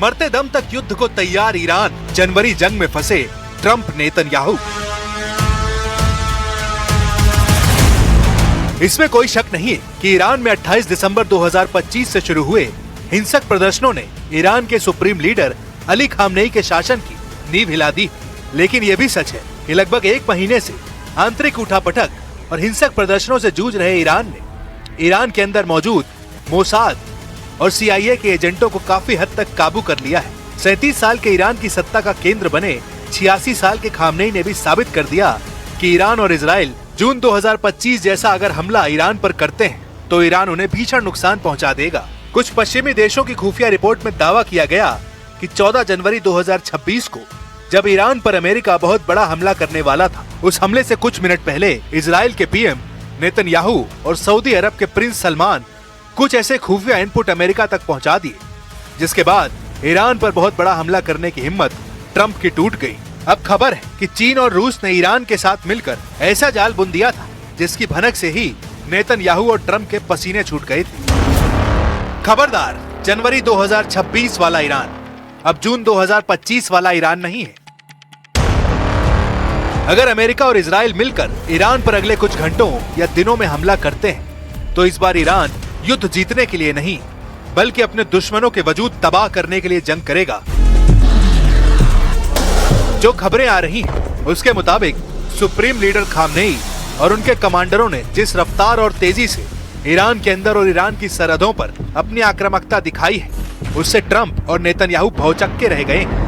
मरते दम तक युद्ध को तैयार ईरान, जनवरी जंग में फंसे ट्रंप नेतन्याहू। इसमें कोई शक नहीं है कि ईरान में 28 दिसंबर 2025 से शुरू हुए हिंसक प्रदर्शनों ने ईरान के सुप्रीम लीडर अली खामनेई के शासन की नींव हिला दी। लेकिन यह भी सच है कि लगभग एक महीने से आंतरिक उठापटक और हिंसक प्रदर्शनों से जूझ रहे ईरान ने ईरान के अंदर मौजूद मोसाद और CIA के एजेंटों को काफी हद तक काबू कर लिया है। 37 साल के ईरान की सत्ता का केंद्र बने 86 साल के खामनेई ने भी साबित कर दिया कि ईरान और इजराइल जून 2025 जैसा अगर हमला ईरान पर करते हैं तो ईरान उन्हें भीषण नुकसान पहुंचा देगा। कुछ पश्चिमी देशों की खुफिया रिपोर्ट में दावा किया गया कि 14 जनवरी 2026 को जब ईरान पर अमेरिका बहुत बड़ा हमला करने वाला था, उस हमले से कुछ मिनट पहले इजराइल के PM नेतन्याहू और सऊदी अरब के प्रिंस सलमान कुछ ऐसे खुफिया इनपुट अमेरिका तक पहुंचा दिए, जिसके बाद ईरान पर बहुत बड़ा हमला करने की हिम्मत ट्रंप की टूट गई। अब खबर है कि चीन और रूस ने ईरान के साथ मिलकर ऐसा जाल बुन दिया था जिसकी भनक से ही नेतन्याहू और ट्रंप के पसीने छूट गए थे। खबरदार, जनवरी 2026 वाला ईरान अब जून 2025 वाला ईरान नहीं है। अगर अमेरिका और इजराइल मिलकर ईरान पर अगले कुछ घंटों या दिनों में हमला करते हैं तो इस बार ईरान युद्ध जीतने के लिए नहीं बल्कि अपने दुश्मनों के वजूद तबाह करने के लिए जंग करेगा। जो खबरें आ रही हैं उसके मुताबिक सुप्रीम लीडर खामनेई और उनके कमांडरों ने जिस रफ्तार और तेजी से ईरान के अंदर और ईरान की सरहदों पर अपनी आक्रामकता दिखाई है, उससे ट्रंप और नेतन्याहू भौचक्के रह गए हैं।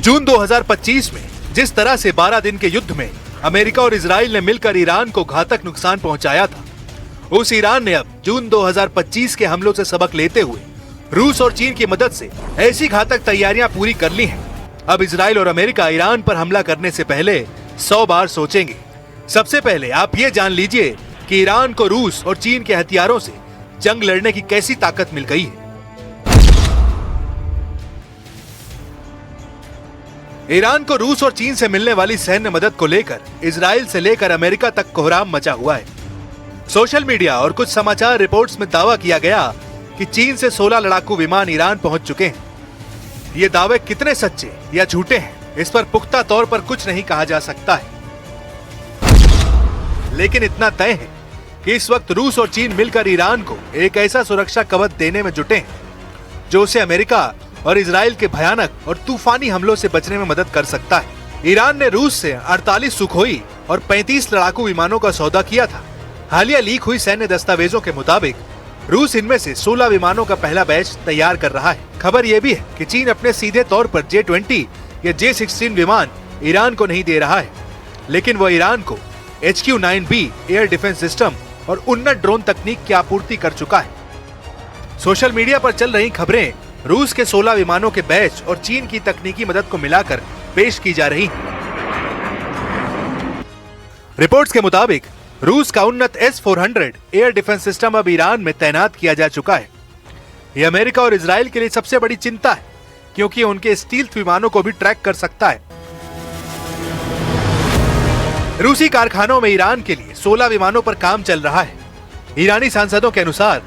जून 2025 में जिस तरह से 12 दिन के युद्ध में अमेरिका और इजराइल ने मिलकर ईरान को घातक नुकसान पहुंचाया था, उस ईरान ने अब जून 2025 के हमलों से सबक लेते हुए रूस और चीन की मदद से ऐसी घातक तैयारियां पूरी कर ली हैं। अब इजराइल और अमेरिका ईरान पर हमला करने से पहले 100 बार सोचेंगे। सबसे पहले आप ये जान लीजिए कि ईरान को रूस और चीन के हथियारों से जंग लड़ने की कैसी ताकत मिल गई है। ईरान को रूस और चीन से मिलने वाली सैन्य मदद को लेकर इजराइल से लेकर अमेरिका तक कोहराम मचा हुआ है। सोशल मीडिया और कुछ समाचार रिपोर्ट्स में दावा किया गया कि चीन से 16 लड़ाकू विमान ईरान पहुंच चुके हैं। ये दावे कितने सच्चे या झूठे हैं, इस पर पुख्ता तौर पर कुछ नहीं कहा जा सकता है, लेकिन इतना तय है कि इस वक्त रूस और चीन मिलकर ईरान को एक ऐसा सुरक्षा कवच देने में जुटे हैं जो उसे अमेरिका और इजराइल के भयानक और तूफानी हमलों से बचने में मदद कर सकता है। ईरान ने रूस से 48 सुखोई और 35 लड़ाकू विमानों का सौदा किया था। हालिया लीक हुई सैन्य दस्तावेजों के मुताबिक रूस इनमें से 16 विमानों का पहला बैच तैयार कर रहा है। खबर यह भी है कि चीन अपने सीधे तौर पर J-20 या J-16 विमान ईरान को नहीं दे रहा है, लेकिन वह ईरान को HQ-9B एयर डिफेंस सिस्टम और उन्नत ड्रोन तकनीक की आपूर्ति कर चुका है। सोशल मीडिया पर चल रही खबरें रूस के 16 विमानों के बैच और चीन की तकनीकी मदद को मिलाकर पेश की जा रही हैं। रिपोर्ट्स के मुताबिक रूस का उन्नत S-400 एयर डिफेंस सिस्टम अब ईरान में तैनात किया जा चुका है। यह अमेरिका और इजराइल के लिए सबसे बड़ी चिंता है, क्योंकि उनके स्टील्थ विमानों को भी ट्रैक कर सकता है। रूसी कारखानों में ईरान के लिए 16 विमानों पर काम चल रहा है। ईरानी सांसदों के अनुसार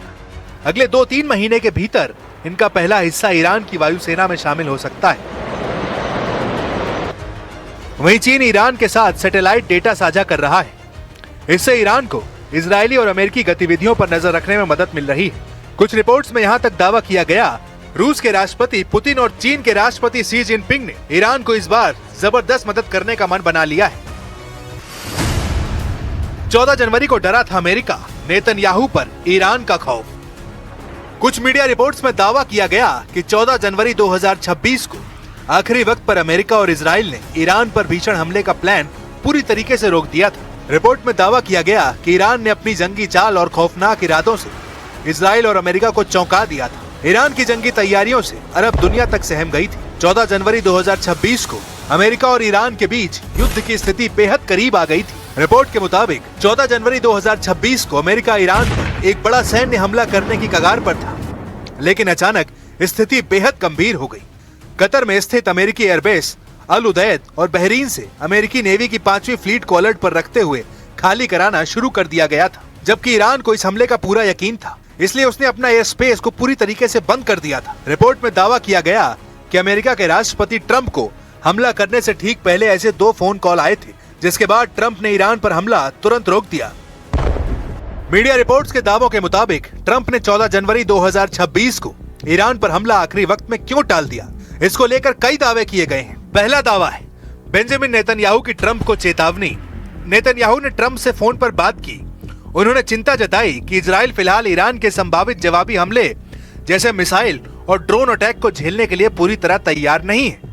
अगले 2-3 महीने के भीतर इनका पहला हिस्सा ईरान की वायुसेना में शामिल हो सकता है। वहीं चीन ईरान के साथ सैटेलाइट डेटा साझा कर रहा है। इससे ईरान को इजरायली और अमेरिकी गतिविधियों पर नजर रखने में मदद मिल रही है। कुछ रिपोर्ट्स में यहाँ तक दावा किया गया रूस के राष्ट्रपति पुतिन और चीन के राष्ट्रपति शी जिनपिंग ने ईरान को इस बार जबरदस्त मदद करने का मन बना लिया है। 14 जनवरी को डरा था अमेरिका, नेतन्याहू पर ईरान का खौफ। कुछ मीडिया रिपोर्ट्स में दावा किया गया कि 14 जनवरी 2026 को आखिरी वक्त पर अमेरिका और इजराइल ने ईरान पर भीषण हमले का प्लान पूरी तरीके से रोक दिया था। रिपोर्ट में दावा किया गया कि ईरान ने अपनी जंगी चाल और खौफनाक इरादों से इजराइल और अमेरिका को चौंका दिया था। ईरान की जंगी तैयारियों से अरब दुनिया तक सहम गई थी। 14 जनवरी 2026 को अमेरिका और ईरान के बीच युद्ध की स्थिति बेहद करीब आ गई थी। रिपोर्ट के मुताबिक 14 जनवरी 2026 को अमेरिका ईरान पर एक बड़ा सैन्य हमला करने की कगार पर था, लेकिन अचानक स्थिति बेहद गंभीर हो गई। कतर में स्थित अमेरिकी एयरबेस अल उदैद और बहरीन से अमेरिकी नेवी की 5वीं फ्लीट को अलर्ट पर रखते हुए खाली कराना शुरू कर दिया गया था, जबकि ईरान को इस हमले का पूरा यकीन था, इसलिए उसने अपना एयर स्पेस को पूरी तरीके से बंद कर दिया था। रिपोर्ट में दावा किया गया कि अमेरिका के राष्ट्रपति ट्रंप को हमला करने से ठीक पहले ऐसे 2 फोन कॉल आए थे, जिसके बाद ट्रंप ने ईरान पर हमला तुरंत रोक दिया। मीडिया रिपोर्ट्स के दावों के मुताबिक ट्रंप ने 14 जनवरी 2026 को ईरान पर हमला आखिरी वक्त में क्यों टाल दिया, इसको लेकर कई दावे किए गए हैं। पहला दावा है बेंजामिन नेतन्याहू की ट्रंप को चेतावनी। नेतन्याहू ने ट्रंप से फोन पर बात की। उन्होंने चिंता जताई कि इजराइल फिलहाल ईरान के संभावित जवाबी हमले जैसे मिसाइल और ड्रोन अटैक को झेलने के लिए पूरी तरह तैयार नहीं है।